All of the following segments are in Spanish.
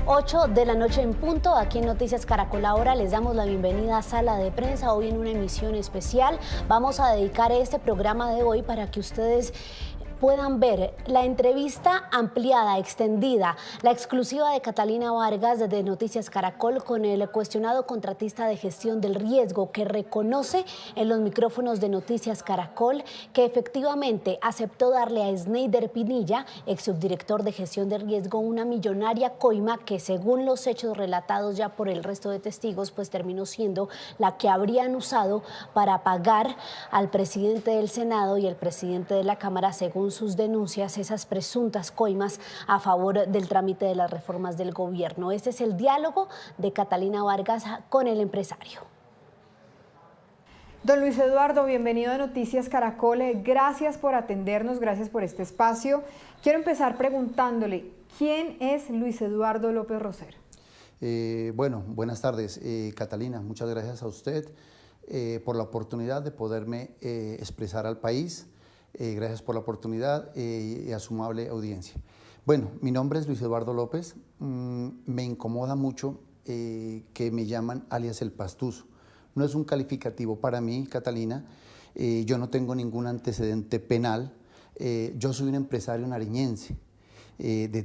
8 de la noche en punto, aquí en Noticias Caracol. Ahora les damos la bienvenida a Sala de Prensa. Hoy en una emisión especial vamos a dedicar este programa de hoy para que ustedes puedan ver la entrevista ampliada, extendida, la exclusiva de Catalina Vargas de Noticias Caracol con el cuestionado contratista de gestión del riesgo, que reconoce en los micrófonos de Noticias Caracol que efectivamente aceptó darle a Sneider Pinilla, ex subdirector de gestión de riesgo, una millonaria coima que, según los hechos relatados ya por el resto de testigos, pues terminó siendo la que habrían usado para pagar al presidente del Senado y el presidente de la Cámara, según sus denuncias, esas presuntas coimas a favor del trámite de las reformas del gobierno. Este es el diálogo de Catalina Vargas con el empresario. Don Luis Eduardo, bienvenido a Noticias Caracol. Gracias por atendernos, gracias por este espacio. Quiero empezar preguntándole, ¿quién es Luis Eduardo López Rosero? Bueno, buenas tardes, Catalina. Muchas gracias a usted por la oportunidad de poderme expresar al país. Gracias por la oportunidad y a su amable audiencia. Bueno, mi nombre es Luis Eduardo López. Me incomoda mucho que me llaman alias El Pastuso. No es un calificativo para mí, Catalina. Yo no tengo ningún antecedente penal. Yo soy un empresario nariñense, de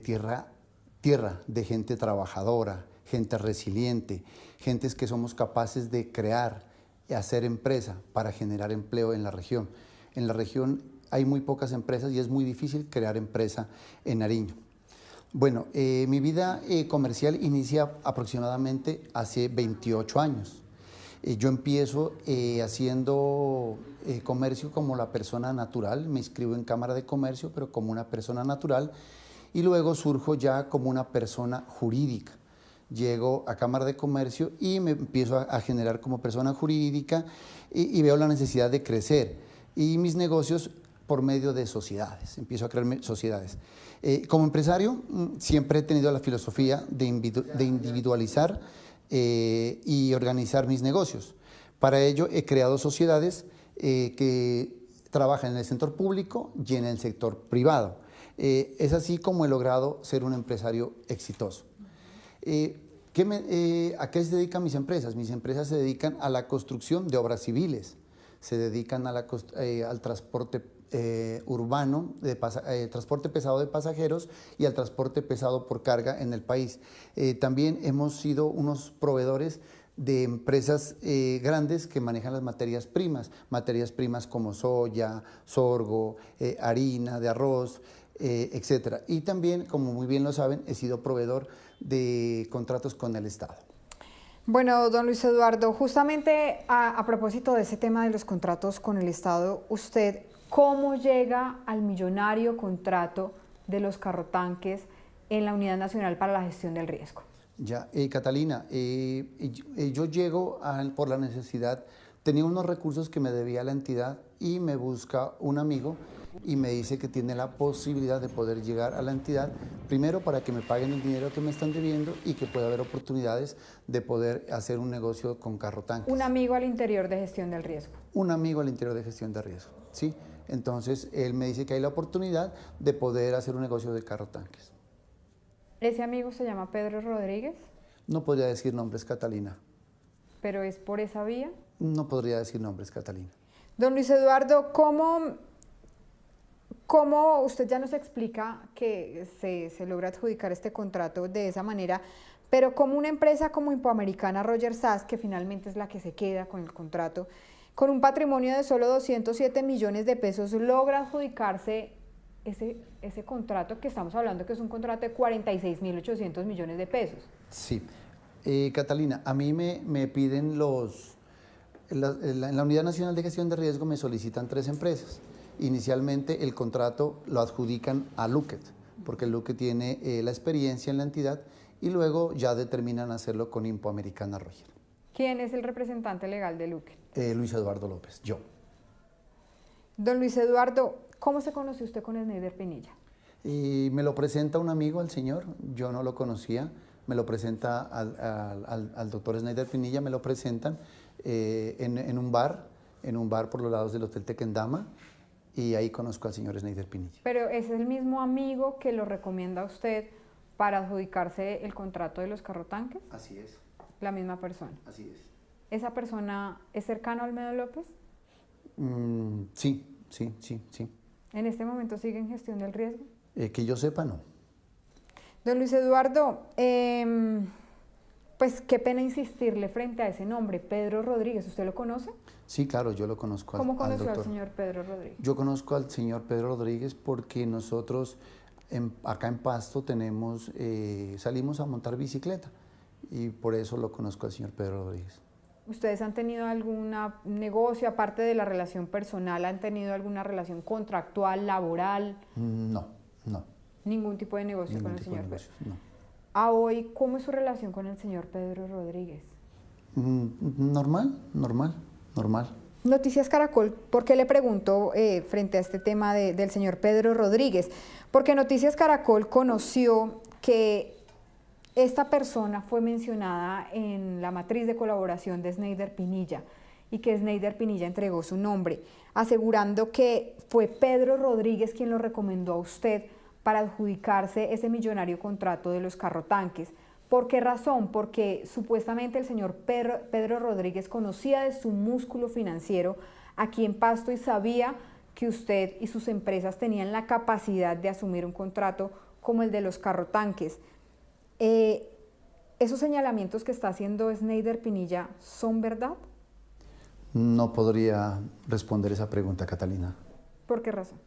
tierra, de gente trabajadora, gente resiliente, gentes que somos capaces de crear y hacer empresa para generar empleo en la región. En la región hay muy pocas empresas y es muy difícil crear empresa en Nariño. Bueno, mi vida comercial inicia aproximadamente hace 28 años. Yo empiezo haciendo comercio como la persona natural, me inscribo en Cámara de Comercio, pero como una persona natural, y luego surjo ya como una persona jurídica. Llego a Cámara de Comercio y me empiezo a generar como persona jurídica y veo la necesidad de crecer. Y mis negocios por medio de sociedades, empiezo a crear sociedades. Como empresario siempre he tenido la filosofía de individualizar y organizar mis negocios. Para ello he creado sociedades que trabajan en el sector público y en el sector privado. Es así como he logrado ser un empresario exitoso. ¿A qué se dedican mis empresas? Mis empresas se dedican a la construcción de obras civiles, se dedican al transporte urbano, transporte pesado de pasajeros y al transporte pesado por carga en el país. También hemos sido unos proveedores de empresas grandes que manejan las materias primas como soya, sorgo, harina de arroz, etc. Y también, como muy bien lo saben, he sido proveedor de contratos con el Estado. Bueno, don Luis Eduardo, justamente a propósito de ese tema de los contratos con el Estado, usted, ¿cómo llega al millonario contrato de los carrotanques en la Unidad Nacional para la Gestión del Riesgo? Ya, Catalina, yo llego por la necesidad, tenía unos recursos que me debía la entidad y me busca un amigo y me dice que tiene la posibilidad de poder llegar a la entidad, primero para que me paguen el dinero que me están debiendo y que pueda haber oportunidades de poder hacer un negocio con carrotanques. Un amigo al interior de Gestión del Riesgo. Un amigo al interior de Gestión de Riesgo, ¿sí? Entonces, él me dice que hay la oportunidad de poder hacer un negocio de carrotanques. ¿Ese amigo se llama Pedro Rodríguez? No podría decir nombres, Catalina. ¿Pero es por esa vía? No podría decir nombres, Catalina. Don Luis Eduardo, ¿cómo usted ya nos explica que se logra adjudicar este contrato de esa manera, pero como una empresa como Impoamericana Roger Sas, que finalmente es la que se queda con el contrato, con un patrimonio de solo 207 millones de pesos, logra adjudicarse ese contrato que estamos hablando que es un contrato de 46.800 millones de pesos? Sí. Catalina, a mí me piden en la Unidad Nacional de Gestión de Riesgo me solicitan 3 empresas. Inicialmente el contrato lo adjudican a Luket, porque Luket tiene la experiencia en la entidad y luego ya determinan hacerlo con Impoamericana Roger. ¿Quién es el representante legal de Luket? Luis Eduardo López, yo. Don Luis Eduardo, ¿cómo se conoció usted con Sneider Pinilla? Me lo presenta un amigo al señor, yo no lo conocía, me lo presenta al doctor Sneider Pinilla, me lo presentan en un bar por los lados del Hotel Tequendama, y ahí conozco al señor Sneider Pinilla. Pero ¿es el mismo amigo que lo recomienda a usted para adjudicarse el contrato de los carrotanques? Así es, La misma persona. así es. ¿Esa persona es cercano a Olmedo López? Sí, sí, sí, sí. ¿En este momento sigue en gestión del riesgo? Que yo sepa, no. Don Luis Eduardo, pues qué pena insistirle frente a ese nombre, Pedro Rodríguez. ¿Usted lo conoce? Sí, claro, yo lo conozco ¿Cómo al conoció al doctor. señor Pedro Rodríguez? Yo conozco al señor Pedro Rodríguez porque nosotros acá en Pasto salimos a montar bicicleta y por eso lo conozco al señor Pedro Rodríguez. ¿Ustedes han tenido algún negocio, aparte de la relación personal, han tenido alguna relación contractual, laboral? No, no. Ningún tipo de negocio Ningún con el tipo de señor negocio, Pedro. no. A hoy, ¿cómo es su relación con el señor Pedro Rodríguez? Normal, normal, normal. Noticias Caracol, ¿por qué le pregunto frente a este tema del señor Pedro Rodríguez? Porque Noticias Caracol conoció que esta persona fue mencionada en la matriz de colaboración de Sneider Pinilla y que Sneider Pinilla entregó su nombre, asegurando que fue Pedro Rodríguez quien lo recomendó a usted para adjudicarse ese millonario contrato de los carrotanques. ¿Por qué razón? Porque supuestamente el señor Pedro Rodríguez conocía de su músculo financiero aquí en Pasto y sabía que usted y sus empresas tenían la capacidad de asumir un contrato como el de los carrotanques. ¿Esos señalamientos que está haciendo Sneider Pinilla son verdad? No podría responder esa pregunta, Catalina. ¿Por qué razón?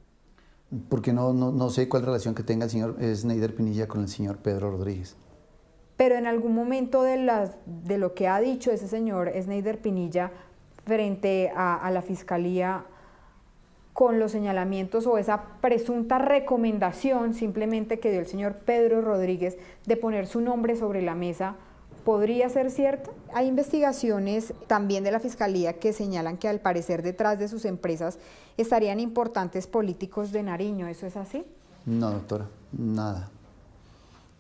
Porque no sé cuál relación que tenga el señor Sneider Pinilla con el señor Pedro Rodríguez. Pero en algún momento de lo que ha dicho ese señor Sneider Pinilla frente a la Fiscalía con los señalamientos o esa presunta recomendación simplemente que dio el señor Pedro Rodríguez de poner su nombre sobre la mesa, ¿podría ser cierto? Hay investigaciones también de la Fiscalía que señalan que al parecer detrás de sus empresas estarían importantes políticos de Nariño, ¿eso es así? No, doctora, nada.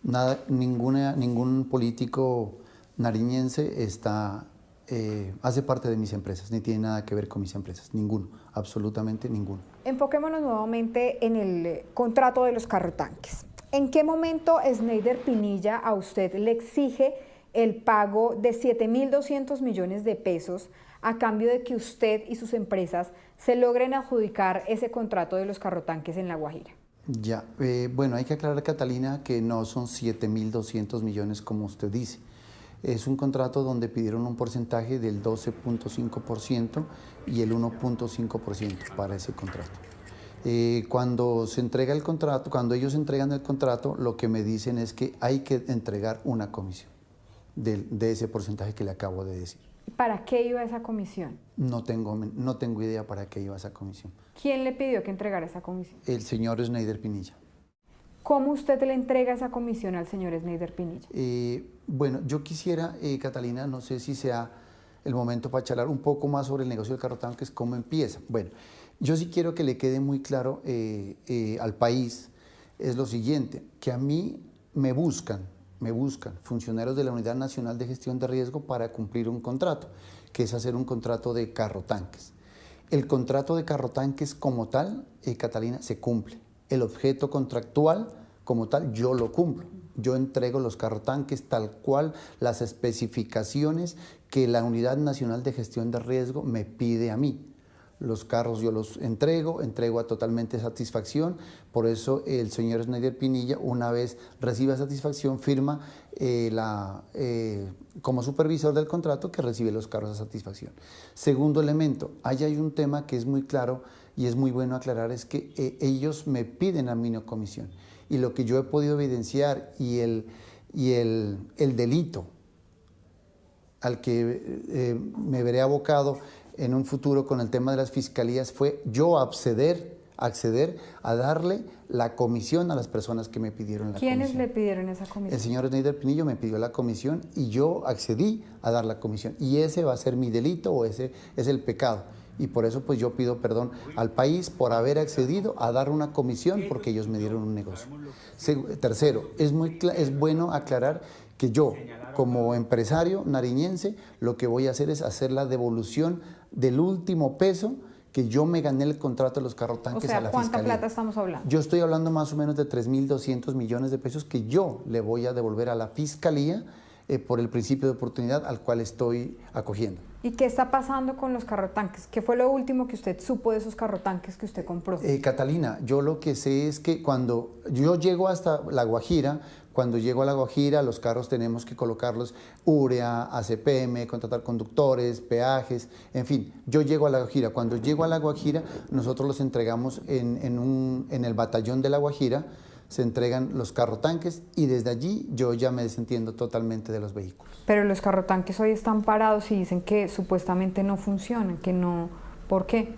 Nada, ningún político nariñense hace parte de mis empresas, ni tiene nada que ver con mis empresas, ninguno, absolutamente ninguno. Enfoquémonos nuevamente en el contrato de los carrotanques. ¿En qué momento Sneider Pinilla a usted le exige el pago de 7.200 millones de pesos a cambio de que usted y sus empresas se logren adjudicar ese contrato de los carrotanques en La Guajira? Ya, bueno, hay que aclarar, Catalina, que no son 7.200 millones como usted dice. Es un contrato donde pidieron un porcentaje del 12.5% y el 1.5% para ese contrato. Cuando se entrega el contrato, cuando ellos entregan el contrato, lo que me dicen es que hay que entregar una comisión de ese porcentaje que le acabo de decir. ¿Para qué iba esa comisión? No tengo idea para qué iba esa comisión. ¿Quién le pidió que entregara esa comisión? El señor Sneider Pinilla. ¿Cómo usted le entrega esa comisión al señor Sneider Pinilla? Bueno, yo quisiera, Catalina, no sé si sea el momento para charlar un poco más sobre el negocio del carrotanques, cómo empieza. Bueno, yo sí quiero que le quede muy claro al país, es lo siguiente, que a mí me buscan funcionarios de la Unidad Nacional de Gestión de Riesgo para cumplir un contrato, que es hacer un contrato de carrotanques. El contrato de carrotanques como tal, Catalina, se cumple. El objeto contractual como tal, yo lo cumplo. Yo entrego los carrotanques tal cual las especificaciones que la Unidad Nacional de Gestión de Riesgo me pide a mí. Los carros yo los entrego a totalmente satisfacción, por eso el señor Sneider Pinilla, una vez reciba satisfacción, firma como supervisor del contrato que recibe los carros a satisfacción. Segundo elemento, ahí hay un tema que es muy claro y es muy bueno aclarar, es que ellos me piden a mí una comisión, y lo que yo he podido evidenciar y el delito al que me veré abocado en un futuro con el tema de las fiscalías fue yo acceder a darle la comisión a las personas que me pidieron la comisión. ¿Quiénes le pidieron esa comisión? El señor Sneider Pinillo me pidió la comisión y yo accedí a dar la comisión. Y ese va a ser mi delito, o ese es el pecado. Y por eso pues yo pido perdón al país por haber accedido a dar una comisión porque ellos me dieron un negocio. Tercero, es bueno aclarar que yo, como empresario nariñense, lo que voy a hacer es hacer la devolución del último peso que yo me gané el contrato de los carro tanques a la ¿cuánta Fiscalía. plata estamos hablando? Yo estoy hablando más o menos de 3.200 millones de pesos que yo le voy a devolver a la Fiscalía por el principio de oportunidad al cual estoy acogiendo. ¿Y qué está pasando con los carrotanques? ¿Qué fue lo último que usted supo de esos carrotanques que usted compró? Catalina, yo lo que sé es que cuando yo llego hasta La Guajira, cuando llego a La Guajira, los carros tenemos que colocarlos urea, ACPM, contratar conductores, peajes, en fin, yo llego a La Guajira. Cuando llego a La Guajira, nosotros los entregamos en el batallón de La Guajira, se entregan los carrotanques y desde allí yo ya me desentiendo totalmente de los vehículos. Pero los carrotanques hoy están parados y dicen que supuestamente no funcionan, que no... ¿Por qué?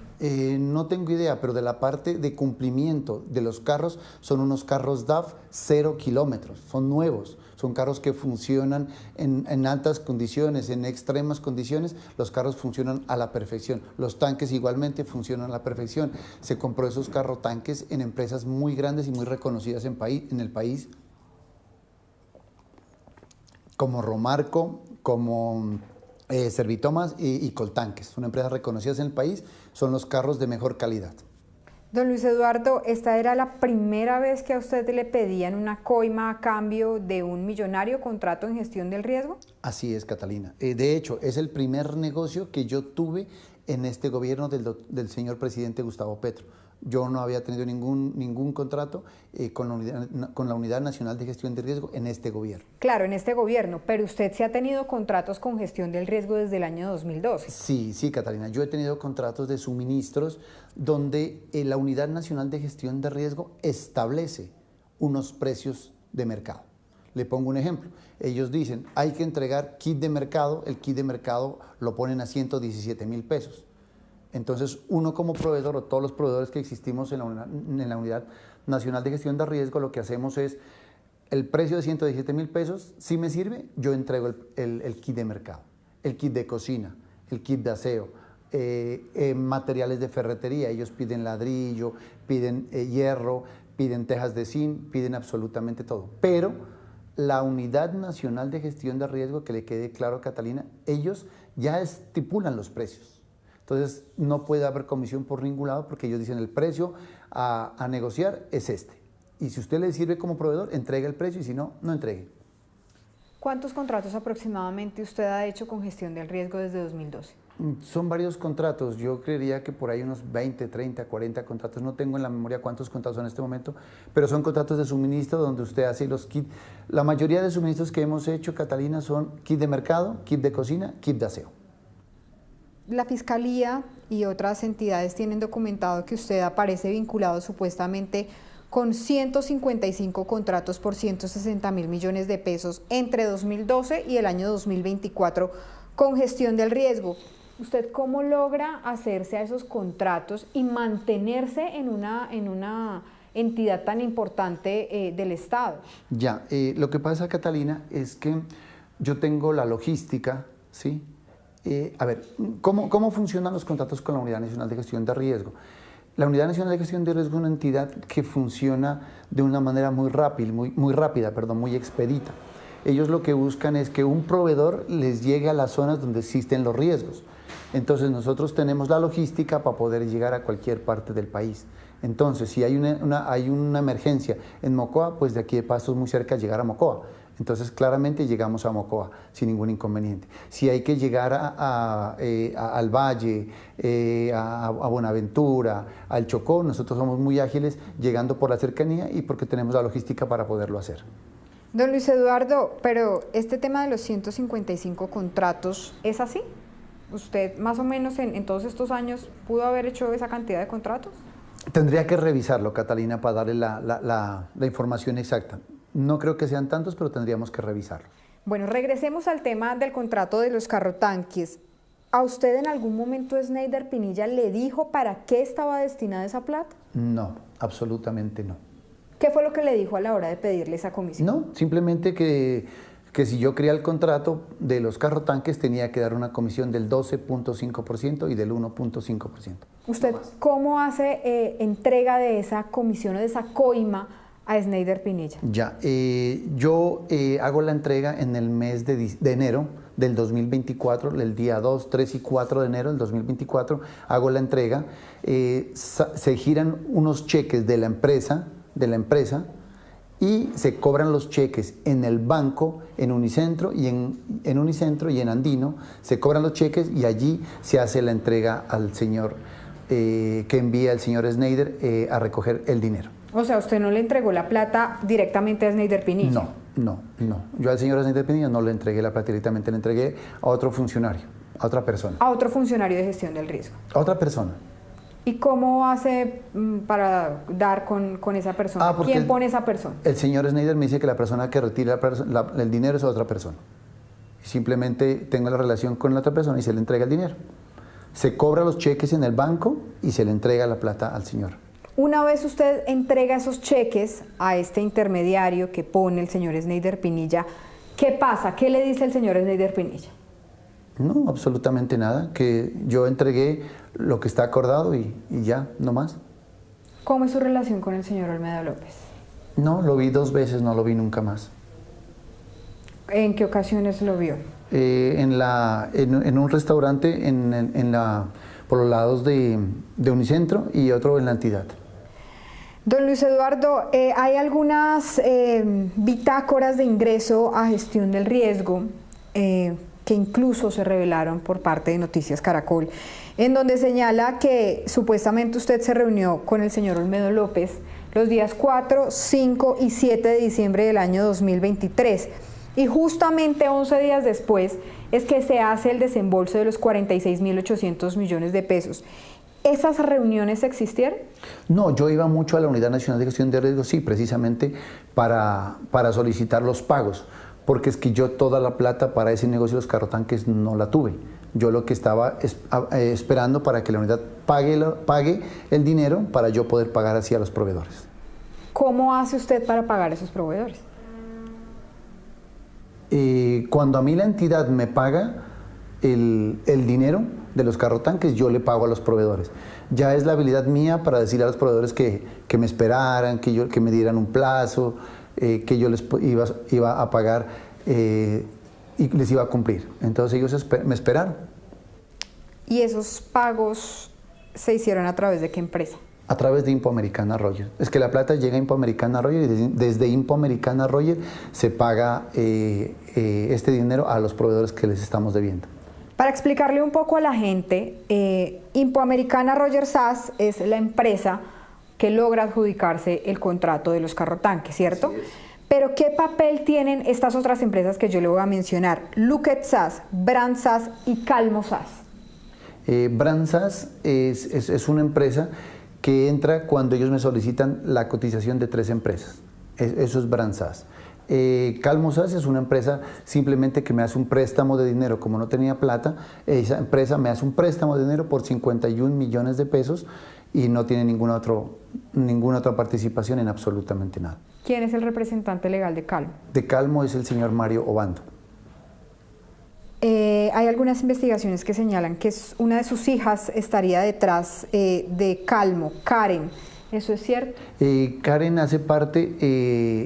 No tengo idea, pero de la parte de cumplimiento de los carros, son unos carros DAF 0 kilómetros, son nuevos, son carros que funcionan en altas condiciones, en extremas condiciones, los carros funcionan a la perfección, los tanques igualmente funcionan a la perfección. Se compró esos carro tanques en empresas muy grandes y muy reconocidas en el país, como Romarco, como Servitomas y Coltanques, son empresas reconocidas en el país, son los carros de mejor calidad. Don Luis Eduardo, ¿esta era la primera vez que a usted le pedían una coima a cambio de un millonario contrato en gestión del riesgo? Así es, Catalina. De hecho, es el primer negocio que yo tuve en este gobierno del señor presidente Gustavo Petro. Yo no había tenido ningún contrato con la Unidad Nacional de Gestión de Riesgo en este gobierno. Claro, en este gobierno, pero usted sí ha tenido contratos con gestión del riesgo desde el año 2012. Sí, Catalina. Yo he tenido contratos de suministros donde la Unidad Nacional de Gestión de Riesgo establece unos precios de mercado. Le pongo un ejemplo. Ellos dicen, hay que entregar kit de mercado, el kit de mercado lo ponen a 117.000 pesos. Entonces, uno como proveedor o todos los proveedores que existimos en la Unidad Nacional de Gestión de Riesgo, lo que hacemos es, el precio de 117.000 pesos, si me sirve, yo entrego el kit de mercado, el kit de cocina, el kit de aseo, materiales de ferretería. Ellos piden ladrillo, piden hierro, piden tejas de zinc, piden absolutamente todo. Pero la Unidad Nacional de Gestión de Riesgo, que le quede claro a Catalina, ellos ya estipulan los precios. Entonces, no puede haber comisión por ningún lado porque ellos dicen el precio a negociar es este. Y si usted le sirve como proveedor, entregue el precio y si no, no entregue. ¿Cuántos contratos aproximadamente usted ha hecho con gestión del riesgo desde 2012? Son varios contratos. Yo creería que por ahí unos 20, 30, 40 contratos. No tengo en la memoria cuántos contratos son en este momento, pero son contratos de suministro donde usted hace los kits. La mayoría de suministros que hemos hecho, Catalina, son kit de mercado, kit de cocina, kit de aseo. La Fiscalía y otras entidades tienen documentado que usted aparece vinculado supuestamente con 155 contratos por 160.000 millones de pesos entre 2012 y el año 2024 con gestión del riesgo. ¿Usted cómo logra hacerse a esos contratos y mantenerse en una entidad tan importante del Estado? Ya, lo que pasa, Catalina, es que yo tengo la logística, ¿sí? A ver, ¿cómo funcionan los contratos con la Unidad Nacional de Gestión de Riesgo? La Unidad Nacional de Gestión de Riesgo es una entidad que funciona de una manera muy rápida, muy expedita. Ellos lo que buscan es que un proveedor les llegue a las zonas donde existen los riesgos. Entonces nosotros tenemos la logística para poder llegar a cualquier parte del país. Entonces, si hay una emergencia en Mocoa, pues de aquí de Pasto es muy cerca llegar a Mocoa. Entonces, claramente llegamos a Mocoa sin ningún inconveniente. Si hay que llegar al Valle, a Buenaventura, al Chocó, nosotros somos muy ágiles llegando por la cercanía y porque tenemos la logística para poderlo hacer. Don Luis Eduardo, pero este tema de los 155 contratos, ¿es así? ¿Usted más o menos en todos estos años pudo haber hecho esa cantidad de contratos? Tendría que revisarlo, Catalina, para darle la información exacta. No creo que sean tantos, pero tendríamos que revisarlo. Bueno, regresemos al tema del contrato de los carrotanques. ¿A usted en algún momento Schneider Pinilla le dijo para qué estaba destinada esa plata? No, absolutamente no. ¿Qué fue lo que le dijo a la hora de pedirle esa comisión? No, simplemente que si yo quería el contrato de los carrotanques tenía que dar una comisión del 12.5% y del 1.5%. ¿Usted cómo hace entrega de esa comisión o de esa coima a Schneider Pinilla? Ya, yo hago la entrega en el mes de enero del 2024, el día 2, 3 y 4 de enero del 2024, hago la entrega. Se giran unos cheques de la empresa y se cobran los cheques en el banco, en Unicentro y en Unicentro y en Andino, se cobran los cheques y allí se hace la entrega al señor que envía el señor Schneider a recoger el dinero. O sea, ¿usted no le entregó la plata directamente a Schneider Pinilla? No. Yo al señor Schneider Pinilla no le entregué la plata directamente, le entregué a otro funcionario, a otra persona. A otro funcionario de gestión del riesgo. A otra persona. ¿Y cómo hace para dar con esa persona? ¿Quién pone esa persona? El señor Schneider me dice que la persona que retira el dinero es otra persona. Simplemente tengo la relación con la otra persona y se le entrega el dinero. Se cobra los cheques en el banco y se le entrega la plata al señor. Una vez usted entrega esos cheques a este intermediario que pone el señor Schneider Pinilla, ¿qué pasa? ¿Qué le dice el señor Schneider Pinilla? No, absolutamente nada, que yo entregué lo que está acordado y ya, no más. ¿Cómo es su relación con el señor Olmedo López? No, lo vi 2 veces, no lo vi nunca más. ¿En qué ocasiones lo vio? En un restaurante por los lados de Unicentro y otro en la entidad. Don Luis Eduardo, hay algunas bitácoras de ingreso a gestión del riesgo que incluso se revelaron por parte de Noticias Caracol, en donde señala que supuestamente usted se reunió con el señor Olmedo López los días 4, 5 y 7 de diciembre del año 2023. Y justamente 11 días después es que se hace el desembolso de los 46.800 millones de pesos. ¿Esas reuniones existieron? No, yo iba mucho a la Unidad Nacional de Gestión de Riesgos, sí, precisamente para solicitar los pagos, porque es que yo toda la plata para ese negocio de los carrotanques no la tuve. Yo lo que estaba esperando para que la unidad pague el dinero para yo poder pagar así a los proveedores. ¿Cómo hace usted para pagar a esos proveedores? Cuando a mí la entidad me paga el dinero de los carrotanques, yo le pago a los proveedores. Ya es la habilidad mía para decirle a los proveedores que me esperaran, que me dieran un plazo, que yo les iba a pagar y les iba a cumplir. Entonces ellos me esperaron. ¿Y esos pagos se hicieron a través de qué empresa? A través de Impo Americana Roger. Es que la plata llega a Impo Americana Roger y desde Impo Americana Roger se paga este dinero a los proveedores que les estamos debiendo. Para explicarle un poco a la gente, Impo Americana Roger SAS es la empresa que logra adjudicarse el contrato de los carrotanques, ¿cierto? Sí. Pero ¿qué papel tienen estas otras empresas que yo le voy a mencionar? Luket SAS, Brand SAS y Calmo SAS. Brand SAS es una empresa que entra cuando ellos me solicitan la cotización de 3 empresas. Eso es Brand SAS. Calmo SAS es una empresa simplemente que me hace un préstamo de dinero. Como no tenía plata, esa empresa me hace un préstamo de dinero por 51 millones de pesos y no tiene ninguna otra participación en absolutamente nada. ¿Quién es el representante legal de Calmo? De Calmo es el señor Mario Obando. Hay algunas investigaciones que señalan que una de sus hijas estaría detrás de Calmo, Karen. ¿Eso es cierto? Karen hace parte,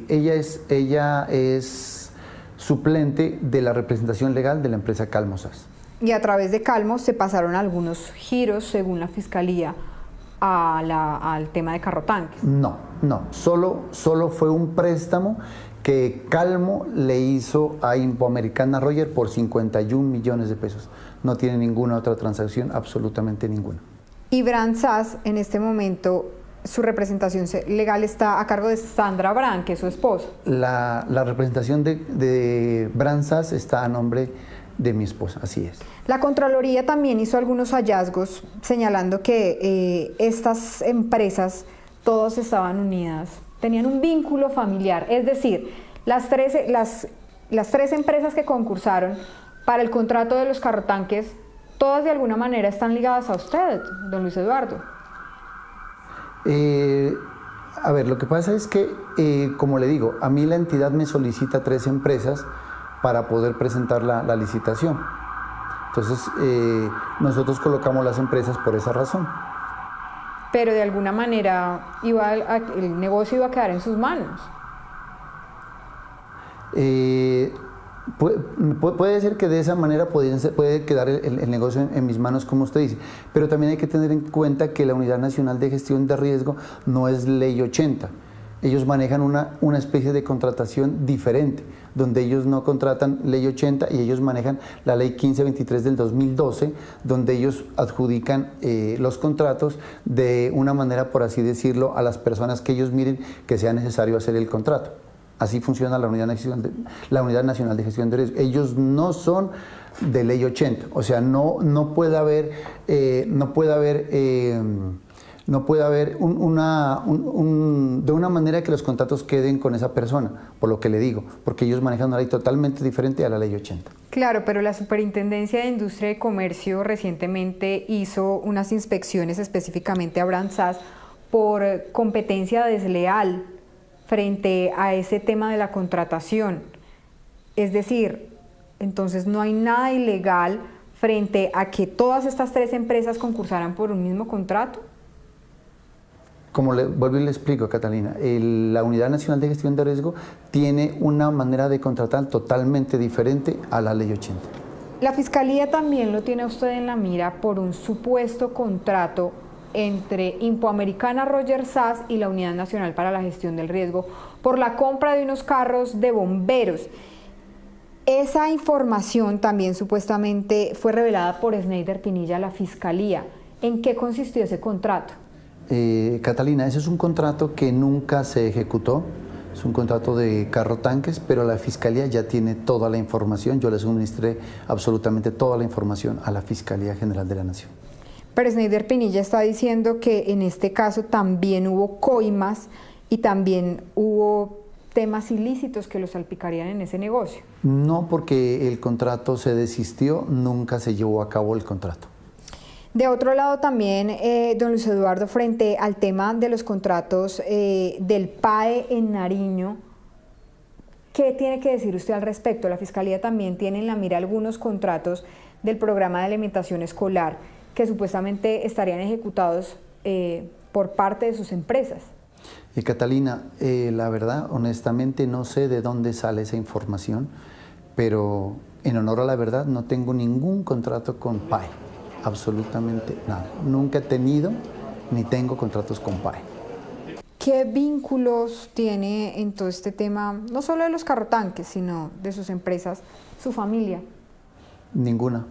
ella es suplente de la representación legal de la empresa Calmo SAS. Y a través de Calmo se pasaron algunos giros, según la Fiscalía, al tema de carrotanques. No, solo fue un préstamo que Calmo le hizo a Impo Americana Roger por 51 millones de pesos. No tiene ninguna otra transacción, absolutamente ninguna. Y Brand SAS, en este momento, su representación legal está a cargo de Sandra Brand, que es su esposa. La representación de Brand SAS está a nombre de mi esposa, así es. La Contraloría también hizo algunos hallazgos señalando que estas empresas todas estaban unidas, tenían un vínculo familiar, es decir, las tres empresas que concursaron para el contrato de los carrotanques, todas de alguna manera están ligadas a usted, don Luis Eduardo. A ver, lo que pasa es que, como le digo, a mí la entidad me solicita 3 empresas para poder presentar la licitación. Entonces, nosotros colocamos las empresas por esa razón. Pero de alguna manera el negocio iba a quedar en sus manos. Puede ser que de esa manera puede quedar el negocio en mis manos, como usted dice, pero también hay que tener en cuenta que la Unidad Nacional de Gestión de Riesgo no es Ley 80. Ellos manejan una especie de contratación diferente, donde ellos no contratan Ley 80 y ellos manejan la Ley 1523 del 2012, donde ellos adjudican los contratos de una manera, por así decirlo, a las personas que ellos miren que sea necesario hacer el contrato. Así funciona la Unidad Nacional de Gestión de Riesgo. Ellos no son de Ley 80, o sea, no puede haber de una manera que los contratos queden con esa persona, por lo que le digo, porque ellos manejan una ley totalmente diferente a la Ley 80. Claro, pero la Superintendencia de Industria y Comercio recientemente hizo unas inspecciones específicamente a Brandsas por competencia desleal frente a ese tema de la contratación. Es decir, entonces no hay nada ilegal frente a que todas estas tres empresas concursaran por un mismo contrato. Como vuelvo y le explico, Catalina, la Unidad Nacional de Gestión de Riesgo tiene una manera de contratar totalmente diferente a la Ley 80. La Fiscalía también lo tiene usted en la mira por un supuesto contrato entre Impoamericana Roger Sass y la Unidad Nacional para la Gestión del Riesgo por la compra de unos carros de bomberos. Esa información también supuestamente fue revelada por Sneider Pinilla a la Fiscalía. ¿En qué consistió ese contrato? Catalina, ese es un contrato que nunca se ejecutó, es un contrato de carro tanques, pero la Fiscalía ya tiene toda la información, yo le suministré absolutamente toda la información a la Fiscalía General de la Nación. Pero Sneider Pinilla está diciendo que en este caso también hubo coimas y también hubo temas ilícitos que los salpicarían en ese negocio. No, porque el contrato se desistió, nunca se llevó a cabo el contrato. De otro lado también, don Luis Eduardo, frente al tema de los contratos del PAE en Nariño, ¿qué tiene que decir usted al respecto? La Fiscalía también tiene en la mira algunos contratos del programa de alimentación escolar que supuestamente estarían ejecutados por parte de sus empresas. Catalina, la verdad, honestamente no sé de dónde sale esa información, pero en honor a la verdad no tengo ningún contrato con PAE, absolutamente nada. Nunca he tenido ni tengo contratos con PAE. ¿Qué vínculos tiene en todo este tema, no solo de los carrotanques, sino de sus empresas, su familia? Ninguna.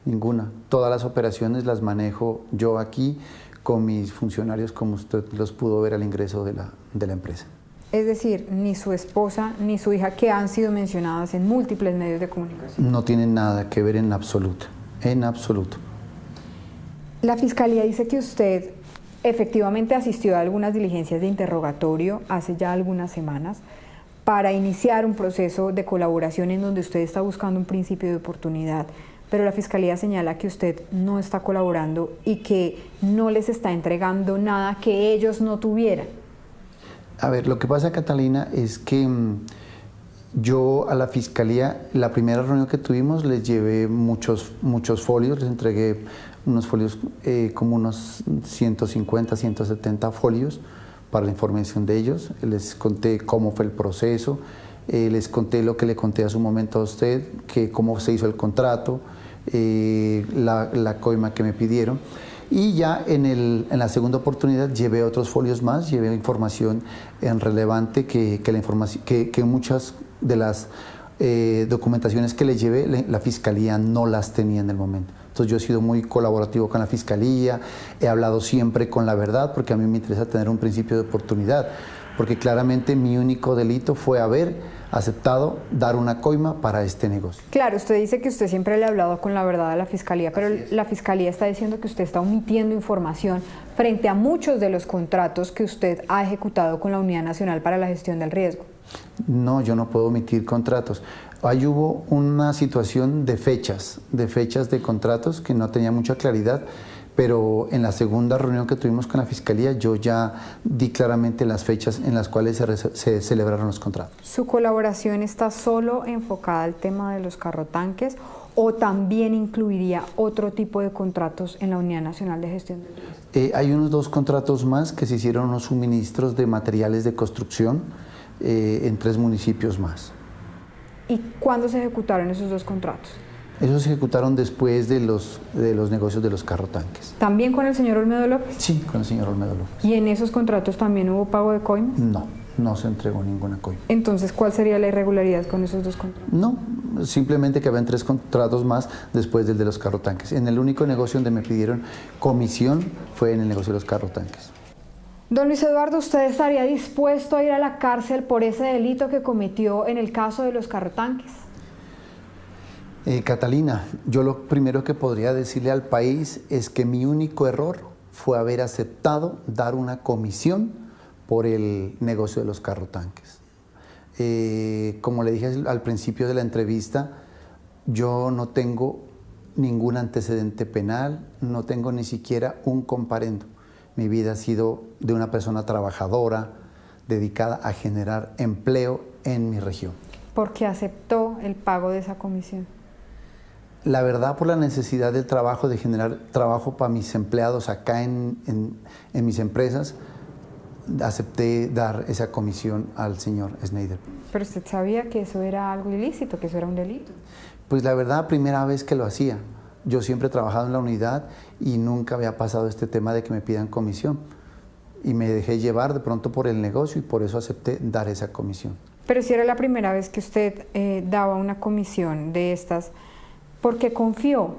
Ninguna. Todas las operaciones las manejo yo aquí con mis funcionarios, como usted los pudo ver al ingreso de la empresa. Es decir, ni su esposa ni su hija, que han sido mencionadas en múltiples medios de comunicación. No tienen nada que ver en absoluto, en absoluto. La Fiscalía dice que usted efectivamente asistió a algunas diligencias de interrogatorio hace ya algunas semanas para iniciar un proceso de colaboración en donde usted está buscando un principio de oportunidad, pero la Fiscalía señala que usted no está colaborando y que no les está entregando nada que ellos no tuvieran. A ver, lo que pasa, Catalina, es que yo a la Fiscalía, la primera reunión que tuvimos, les llevé muchos folios, les entregué unos folios como unos 150, 170 folios para la información de ellos. Les conté cómo fue el proceso, les conté lo que le conté a su momento a usted, que cómo se hizo el contrato, la coima que me pidieron. Y ya en la segunda oportunidad llevé otros folios más, llevé información relevante que muchas de las documentaciones que le llevé la Fiscalía no las tenía en el momento. Entonces yo he sido muy colaborativo con la Fiscalía, he hablado siempre con la verdad porque a mí me interesa tener un principio de oportunidad, porque claramente mi único delito fue haber aceptado dar una coima para este negocio. Claro, usted dice que usted siempre le ha hablado con la verdad a la Fiscalía, pero la Fiscalía está diciendo que usted está omitiendo información frente a muchos de los contratos que usted ha ejecutado con la Unidad Nacional para la Gestión del Riesgo. No, yo no puedo omitir contratos. Ahí hubo una situación de fechas de contratos que no tenía mucha claridad, pero en la segunda reunión que tuvimos con la Fiscalía yo ya di claramente las fechas en las cuales se celebraron los contratos. ¿Su colaboración está solo enfocada al tema de los carrotanques o también incluiría otro tipo de contratos en la Unidad Nacional de Gestión del Riesgo? Hay unos 2 contratos más que se hicieron unos suministros de materiales de construcción en 3 municipios más. ¿Y cuándo se ejecutaron esos 2 contratos? Esos se ejecutaron después de los negocios de los carrotanques. ¿También con el señor Olmedo López? Sí, con el señor Olmedo López. ¿Y en esos contratos también hubo pago de coimas? No, no se entregó ninguna coima. Entonces, ¿cuál sería la irregularidad con esos 2 contratos? No, simplemente que habían 3 contratos más después del de los carrotanques. En el único negocio donde me pidieron comisión fue en el negocio de los carrotanques. Don Luis Eduardo, ¿usted estaría dispuesto a ir a la cárcel por ese delito que cometió en el caso de los carrotanques? Catalina, yo lo primero que podría decirle al país es que mi único error fue haber aceptado dar una comisión por el negocio de los carrotanques. Como le dije al principio de la entrevista, yo no tengo ningún antecedente penal, no tengo ni siquiera un comparendo. Mi vida ha sido de una persona trabajadora, dedicada a generar empleo en mi región. ¿Por qué aceptó el pago de esa comisión? La verdad, por la necesidad del trabajo, de generar trabajo para mis empleados acá en mis empresas, acepté dar esa comisión al señor Schneider. ¿Pero usted sabía que eso era algo ilícito, que eso era un delito? Pues la verdad, primera vez que lo hacía. Yo siempre he trabajado en la unidad y nunca había pasado este tema de que me pidan comisión. Y me dejé llevar de pronto por el negocio y por eso acepté dar esa comisión. Pero si era la primera vez que usted daba una comisión de estas, ¿por qué confió?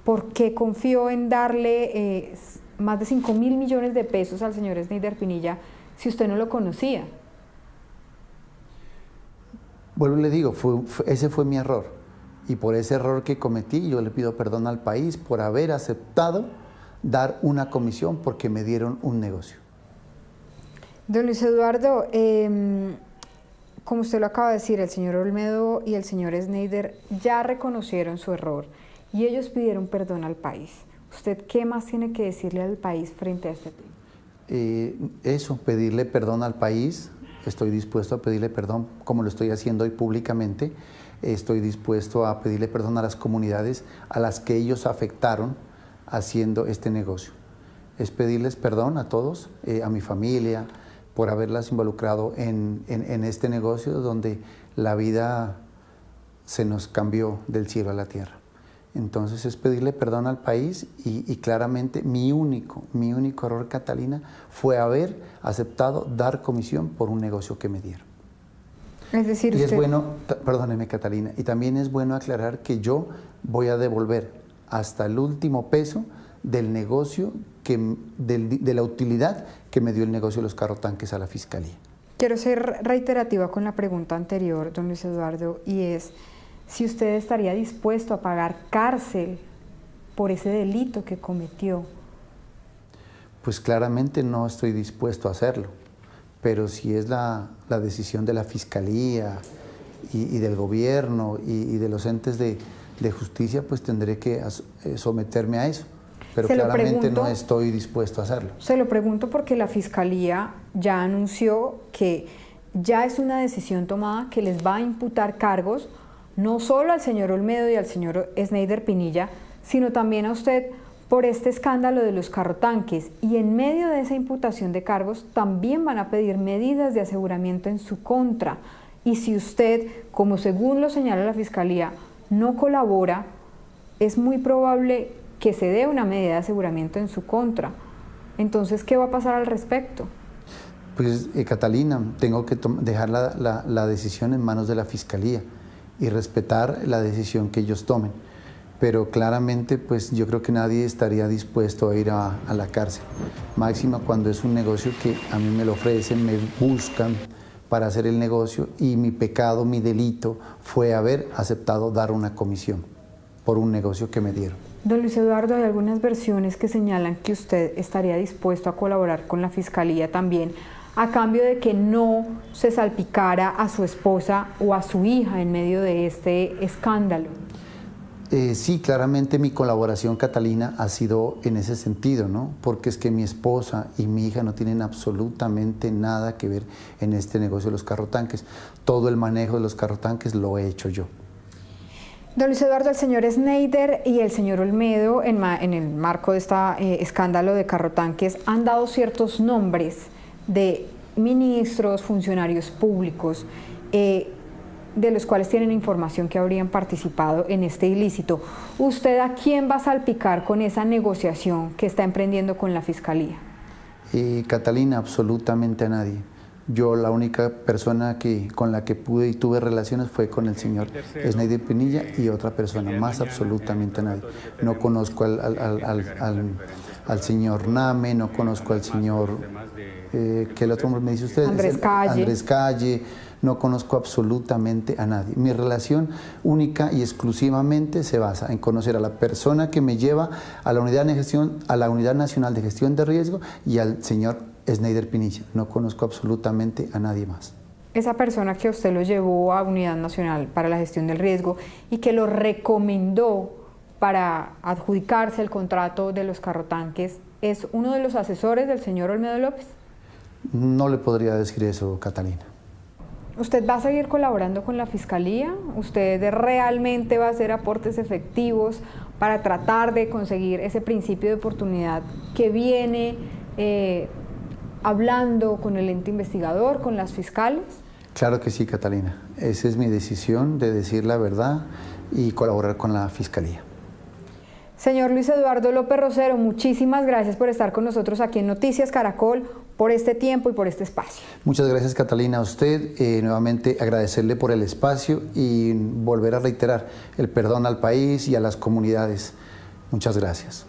¿Por qué confió en darle más de 5.000 millones de pesos al señor Schneider Pinilla si usted no lo conocía? Vuelvo y le digo, ese fue mi error. Y por ese error que cometí, yo le pido perdón al país por haber aceptado dar una comisión porque me dieron un negocio. Don Luis Eduardo, como usted lo acaba de decir, el señor Olmedo y el señor Schneider ya reconocieron su error y ellos pidieron perdón al país. ¿Usted qué más tiene que decirle al país frente a este tema? Eso, pedirle perdón al país. Estoy dispuesto a pedirle perdón, como lo estoy haciendo hoy públicamente. Estoy dispuesto a pedirle perdón a las comunidades a las que ellos afectaron haciendo este negocio. Es pedirles perdón a todos, a mi familia, por haberlas involucrado en este negocio donde la vida se nos cambió del cielo a la tierra. Entonces es pedirle perdón al país y claramente mi único error, Catalina, fue haber aceptado dar comisión por un negocio que me dieron. Es decir, y usted... es bueno, perdóneme Catalina, y también es bueno aclarar que yo voy a devolver hasta el último peso del negocio, de la utilidad que me dio el negocio de los carrotanques a la Fiscalía. Quiero ser reiterativa con la pregunta anterior, don Luis Eduardo, y es si usted estaría dispuesto a pagar cárcel por ese delito que cometió. Pues claramente no estoy dispuesto a hacerlo, pero si es la decisión de la Fiscalía y del gobierno y de los entes de justicia, pues tendré que someterme a eso. Pero claramente no estoy dispuesto a hacerlo. Se lo pregunto porque la Fiscalía ya anunció que ya es una decisión tomada que les va a imputar cargos no solo al señor Olmedo y al señor Schneider Pinilla, sino también a usted por este escándalo de los carrotanques. Y en medio de esa imputación de cargos también van a pedir medidas de aseguramiento en su contra. Y si usted, como según lo señala la Fiscalía, no colabora, es muy probable que se dé una medida de aseguramiento en su contra. Entonces, ¿qué va a pasar al respecto? Pues, Catalina, tengo que dejar la decisión en manos de la Fiscalía y respetar la decisión que ellos tomen. Pero claramente, pues yo creo que nadie estaría dispuesto a ir a la cárcel. Máxima cuando es un negocio que a mí me lo ofrecen, me buscan para hacer el negocio y mi pecado, mi delito fue haber aceptado dar una comisión por un negocio que me dieron. Don Luis Eduardo, hay algunas versiones que señalan que usted estaría dispuesto a colaborar con la Fiscalía también a cambio de que no se salpicara a su esposa o a su hija en medio de este escándalo. Sí, claramente mi colaboración, Catalina, ha sido en ese sentido, ¿no? Porque es que mi esposa y mi hija no tienen absolutamente nada que ver en este negocio de los carrotanques. Todo el manejo de los carrotanques lo he hecho yo. Don Luis Eduardo, el señor Schneider y el señor Olmedo, en el marco de este escándalo de carrotanques, han dado ciertos nombres de ministros, funcionarios públicos. de los cuales tienen información que habrían participado en este ilícito. ¿Usted a quién va a salpicar con esa negociación que está emprendiendo con la Fiscalía? Catalina, absolutamente a nadie. Yo la única persona con la que pude y tuve relaciones fue con el señor Sneider Pinilla y otra persona, más absolutamente a nadie. No conozco al señor Name, no conozco al señor, ¿qué el otro hombre me dice usted? Andrés Calle. Andrés Calle. No conozco absolutamente a nadie. Mi relación única y exclusivamente se basa en conocer a la persona que me lleva a la Unidad Nacional de Gestión de Riesgo y al señor Sneider Pinilla. No conozco absolutamente a nadie más. Esa persona que usted lo llevó a Unidad Nacional para la Gestión del Riesgo y que lo recomendó para adjudicarse el contrato de los carrotanques, ¿es uno de los asesores del señor Olmedo López? No le podría decir eso, Catalina. ¿Usted va a seguir colaborando con la Fiscalía? ¿Usted realmente va a hacer aportes efectivos para tratar de conseguir ese principio de oportunidad que viene hablando con el ente investigador, con las fiscales? Claro que sí, Catalina. Esa es mi decisión de decir la verdad y colaborar con la Fiscalía. Señor Luis Eduardo López Rosero, muchísimas gracias por estar con nosotros aquí en Noticias Caracol, por este tiempo y por este espacio. Muchas gracias, Catalina, a usted. Nuevamente agradecerle por el espacio y volver a reiterar el perdón al país y a las comunidades. Muchas gracias.